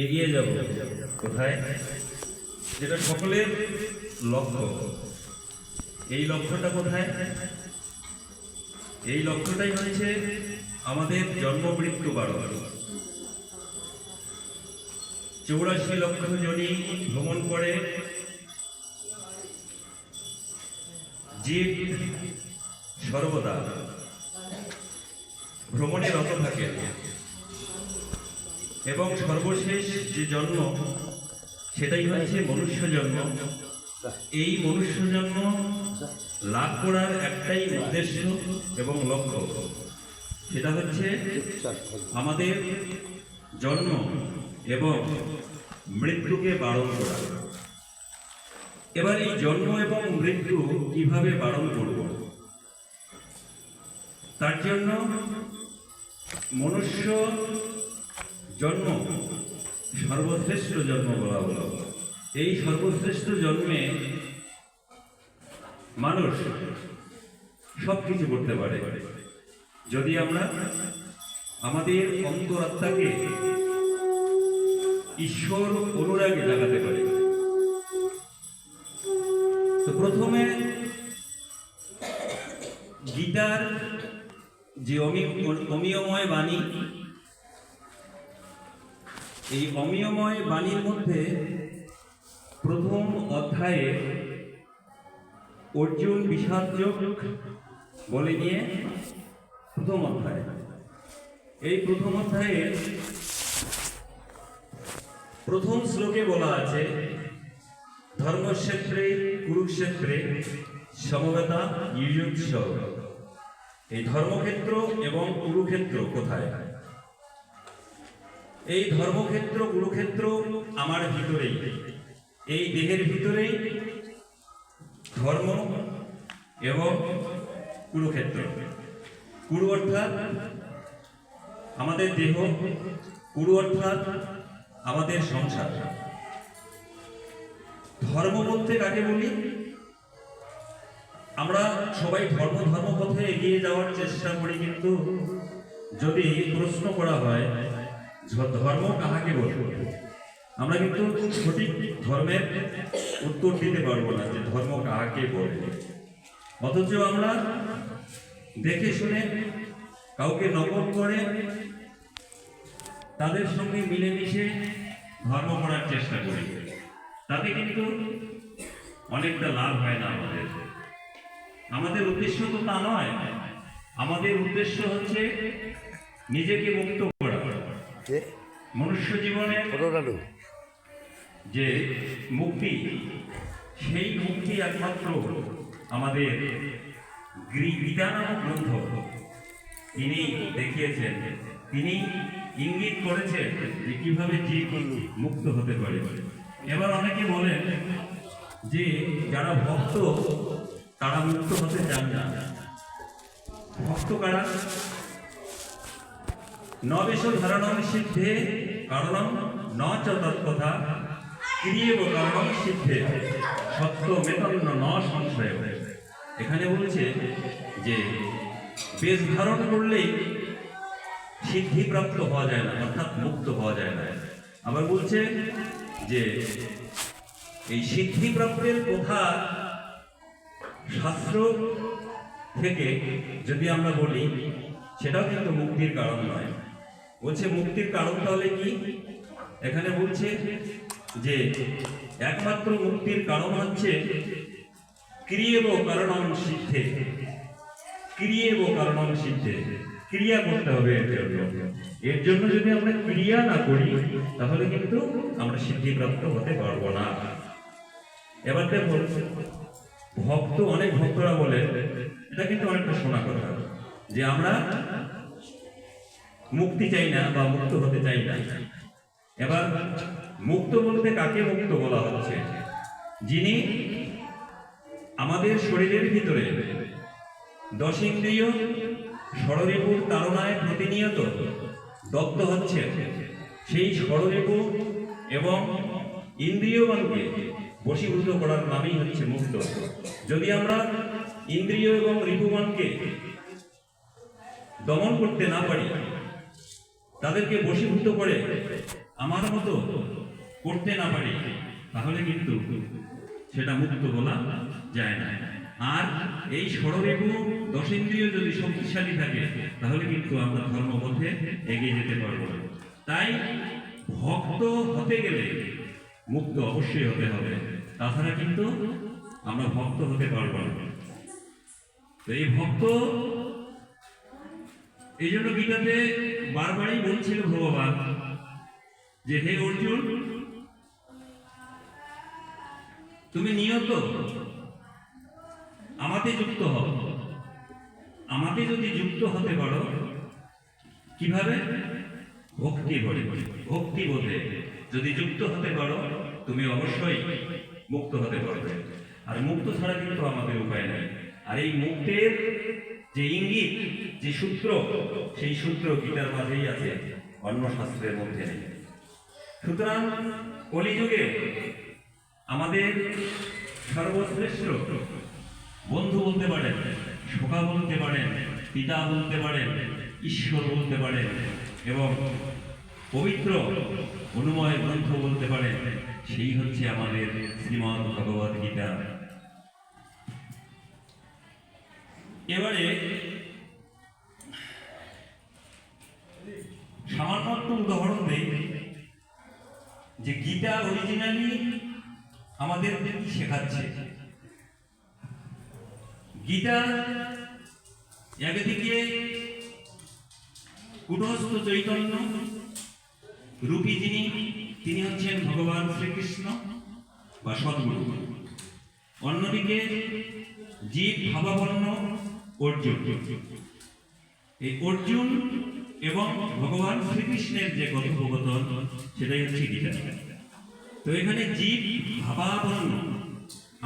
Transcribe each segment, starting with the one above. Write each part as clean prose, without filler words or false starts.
এগিয়ে যাব কোথায়, যেটা সকলের লক্ষ্য। এই লক্ষ্যটা কোথায়? এই লক্ষ্যটাই হচ্ছে আমাদের জন্ম মৃত্যু বাড়ানো। 84 লক্ষ জনই ভ্রমণ করে, জীব সর্বদা ভ্রমণে রত থাকে এবং সর্বশেষ যে জন্ম সেটাই হচ্ছে মনুষ্য জন্ম। এই মনুষ্য জন্ম লাভ করার একটাই উদ্দেশ্য এবং লক্ষ্য, সেটা হচ্ছে আমাদের জন্ম এবং মৃত্যুকে বারণ করা। এবার এই জন্ম এবং মৃত্যু কিভাবে বারণ করব? তার জন্য মনুষ্য জন্ম সর্বশ্রেষ্ঠ জন্ম বলা হলো। এই সর্বশ্রেষ্ঠ জন্মে মানুষ সব কিছু করতে পারে যদি আমরা আমাদের অন্তরাত্মাকে ঈশ্বর অনুরাগে জাগাতে পারি। তো প্রথমে গীতার যে অমিয়ময় বাণী, এই অমিয়ময় বাণীর মধ্যে প্রথম অধ্যায়ে অর্জুন বিষাদ যোগ বলে নিয়ে প্রথম অধ্যায়। এই প্রথম অধ্যায়ে প্রথম শ্লোকে বলা আছে, ধর্মক্ষেত্রে কুরুক্ষেত্রে সমবেতা যুযুৎসব। এই ধর্মক্ষেত্র এবং কুরুক্ষেত্র কোথায়? এই ধর্মক্ষেত্র কুরুক্ষেত্র আমার ভিতরেই, এই দেহের ভিতরেই ধর্ম এবং কুরুক্ষেত্র। কুরু অর্থাৎ আমাদের দেহ, কুরু অর্থাৎ আমাদের সংসার। ধর্ম বলতে কাকে বলি? আমরা সবাই ধর্ম পথে এগিয়ে যাওয়ার চেষ্টা করি, কিন্তু যদি প্রশ্ন করা হয় ধর্ম কাহাকে বলে, আমরা কিন্তু সঠিক ধর্মের উত্তর দিতে পারবো না যে ধর্ম কাহাকে বলে। অথচ আমরা দেখে শুনে কাউকে নকল করে তাদের সঙ্গে মিলেমিশে ধর্ম করার চেষ্টা করি, তাতে কিন্তু অনেকটা লাভ হয় না আমাদের। আমাদের উদ্দেশ্য তো তা নয়। আমাদের উদ্দেশ্য হচ্ছে নিজেকে মুক্ত করা। মনুষ্য জীবনে যে মুক্তি, সেই মুক্তি একমাত্র আমাদের গীতা নামক গ্রন্থ তিনি দেখিয়েছেন, তিনি ইঙ্গিত করেছেন যে কিভাবে জীব মুক্ত হতে পারে। এবার অনেকে বলেন যে যারা ভক্ত তারা মুক্ত হতে চান না। ভক্ত কারা? নবেশ ধারণম সিদ্ধে কারণম ন চ তৎকথা ক্রিয়েব কারণম সিদ্ধে সত্য মেতন্ন ন সংশয়। এখানে বলছে যে বেশ ধারণ করলেই সিদ্ধিপ্রাপ্ত হওয়া যায় না, অর্থাৎ মুক্ত হওয়া যায় না। আবার বলছে যে এই সিদ্ধিপ্রাপ্তের কথা শাস্ত্র থেকে যদি আমরা বলি, সেটাও কিন্তু মুক্তির কারণ নয়। বলছে মুক্তির কারণ তাহলে কি? এখানে বলছে যে একমাত্র মুক্তির কারণ হচ্ছে ক্রিয়েব কারণম সিদ্ধে। ক্রিয়েব কারণম সিদ্ধে, ক্রিয়া করতে হবে এর জন্য। যদি আমরা ক্রিয়া না করি তাহলে কিন্তু আমরা সিদ্ধিপ্রাপ্ত হতে পারবো না। এবার দেখো, ভক্ত, অনেক ভক্তরা বলে, এটা কিন্তু অনেকটা শোনা কথা, যে আমরা মুক্তি চাই না বা মুক্ত হতে চাই না। এবার মুক্ত বলতে কাকে মুক্ত বলা হচ্ছে? যিনি আমাদের শরীরের ভিতরে দশ ইন্দ্রিয় ষড়রিপুর তাড়নায় প্রতিনিয়ত দগ্ধ হচ্ছে, সেই ষড়রিপু এবং ইন্দ্রিয়গণকে বশীভূত করার নামই হচ্ছে মুক্ত। যদি আমরা ইন্দ্রিয় এবং রিপুগণকে দমন করতে না পারি, তাদেরকে বশীভূত করে আমার মতো করতে না পারি, তাহলে কিন্তু সেটা মুক্ত বলা যায় না। আর এই ষড়রিপু দশেন্দ্রিয় যদি শক্তিশালী থাকে, তাহলে কিন্তু আমরা ধর্মপথে এগিয়ে যেতে পারবো না। তাই ভক্ত হতে গেলে মুক্ত অবশ্যই হতে হবে, তাছাড়া কিন্তু আমরা ভক্ত হতে পারবো না। তো এই ভক্ত, এই জন্য গীতাতে বারবারই বলছিল ভগবান যে হে অর্জুন, তুমি নিয়ত আমাতে যুক্ত হও। আমাতে যদি যুক্ত হতে পারো, কিভাবে? ভক্তি বলে, ভক্তি বোধে যদি যুক্ত হতে পারো, তুমি অবশ্যই মুক্ত হতে পারবে। আর মুক্ত ছাড়া কিন্তু আমাদের উপায় নেই। আর এই মুক্তের যে ইঙ্গিত, যে সূত্র, সেই সূত্র গীতার মাঝেই আছে, অন্য শাস্ত্রের মধ্যে নেই। সুতরাং কলিযুগে আমাদের সর্বশ্রেষ্ঠ বন্ধু বলতে পারেন, সখা বলতে পারেন, পিতা বলতে পারেন, ঈশ্বর বলতে পারেন, এবং পবিত্র অনুময় গ্রন্থ বলতে পারেন, সেই হচ্ছে আমাদের শ্রীমদ্ ভগবদ্ গীতা। এবারে সামান্য একটু উদাহরণ দেই যে গীতা অরিজিনালি আমাদের কি শেখাচ্ছে। গীতা একদিকে কুটস্থ চৈতন্য রূপী যিনি, তিনি হচ্ছেন ভগবান শ্রীকৃষ্ণ বা সদ্গুরু। অন্যদিকে জীব ভাবাপন্ন অর্জুন। এই অর্জুন এবং ভগবান শ্রীকৃষ্ণের যে কথোপকথন, সেটাই হচ্ছে গীতা। তো এখানে জীব ভাবাপন্ন,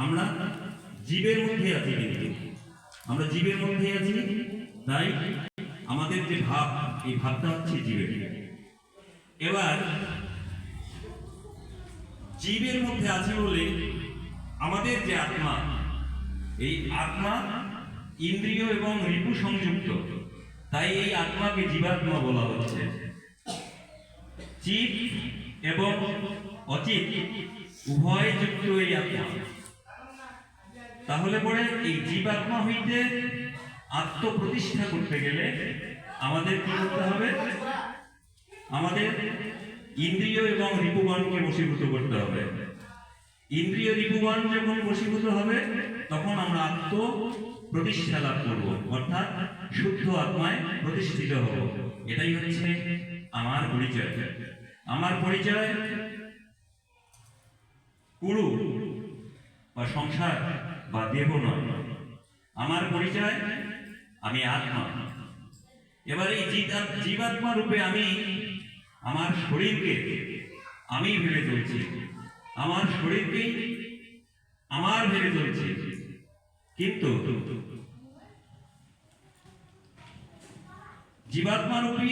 আমরা জীবের মধ্যে আছি, কিন্তু আমরা জীবের মধ্যে আছি, তাই আমাদের যে ভাব, এই ভাবটা হচ্ছে জীবের। এবার জীবের মধ্যে আছে বলে আমাদের যে আত্মা, এই আত্মা ইন্দ্রিয় এবং রিপু সংযুক্ত, তাই এই আত্মাকে জীবাত্মা বলা হচ্ছে। চিৎ এবং অচিত উভয় যুক্ত এই আত্মা। তাহলে পরে এই জীবাত্মা হইতে আত্মপ্রতিষ্ঠা করতে গেলে আমাদের কি করতে হবে? আমাদের ইন্দ্রিয় এবং রিপুগণকে বশীভূত করতে হবে। ইন্দ্রিয় রিপুগণ যখন বশীভূত হবে, তখন আমরা আত্ম প্রতিষ্ঠা লাভ করব, অর্থাৎ শুদ্ধ আত্মায় প্রতিষ্ঠিত হব। এটাই হচ্ছে আমার পরিচয়। আমার পরিচয় কুরু বা সংসার বা দেহ নয়, আমার পরিচয় আমি আত্মা। এবার এই জীবাত্মা রূপে আমি আমার শরীরকে আমি ভেবে চলছি, আমার শরীরকে আমার ভেবে চলছি, কিন্তু জীবাত্মা রূপী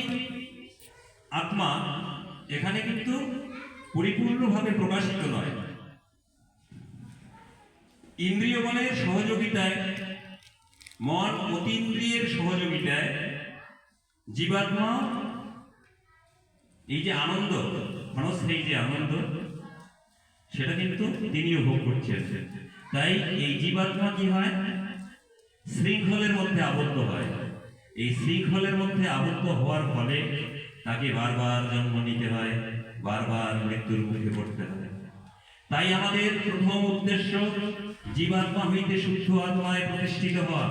আত্মা এখানে কিন্তু পরিপূর্ণভাবে প্রকাশিত নয়। ইন্দ্রিয়গণের সহযোগিতায়, মন অতীন্দ্রিয়ের সহযোগিতায় জীবাত্মা এই যে আনন্দ, ক্ষণস্থায়ী যে আনন্দ, সেটা কিন্তু তিনিও ভোগ করছেন। তাই এই জীবাত্মা কি হয়? শৃঙ্খলের মধ্যে আবদ্ধ হয়। এই শৃঙ্খলের মধ্যে আবদ্ধ হওয়ার ফলে তাকে বারবার জন্ম নিতে হয়, বারবার মৃত্যুর মুখে পড়তে হয়। তাই আমাদের প্রথম উদ্দেশ্য জীবাত্মা হইতে শুদ্ধ আত্মায় প্রতিষ্ঠিত হওয়া।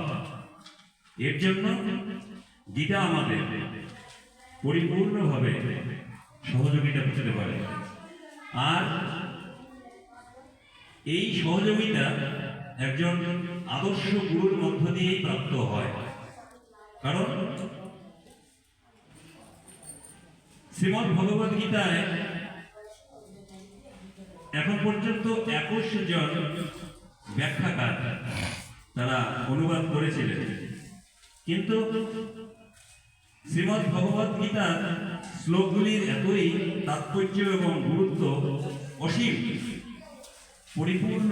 এর জন্য গীতা আমাদের পরিপূর্ণভাবে সহযোগিতা করতে পারে। আর এই সহযোগিতা একজন আদর্শ গুরুর মধ্য দিয়েই প্রাপ্ত হয়। কারণ শ্রীমদ্ ভগবদ্ গীতায় এখন পর্যন্ত 21 জন ব্যাখ্যাকার তারা অনুবাদ করেছিলেন, কিন্তু শ্রীমদ্ ভগবদ্ গীতার শ্লোকগুলির এতই তাৎপর্য এবং গুরুত্ব অসীম, পরিপূর্ণ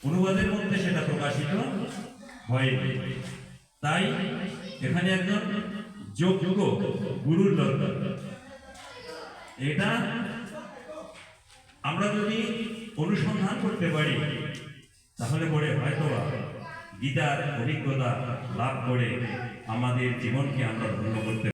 অনুবাদের মধ্যে সেটা প্রকাশিত হয়নি। তাই এখানে একজন যোগ্য গুরুর দরকার। এটা আমরা যদি অনুসন্ধান করতে পারি তাহলে পরে হয়তো গীতার অভিজ্ঞতা লাভ করে আমাদের জীবনকে আমরা ধন্য করতে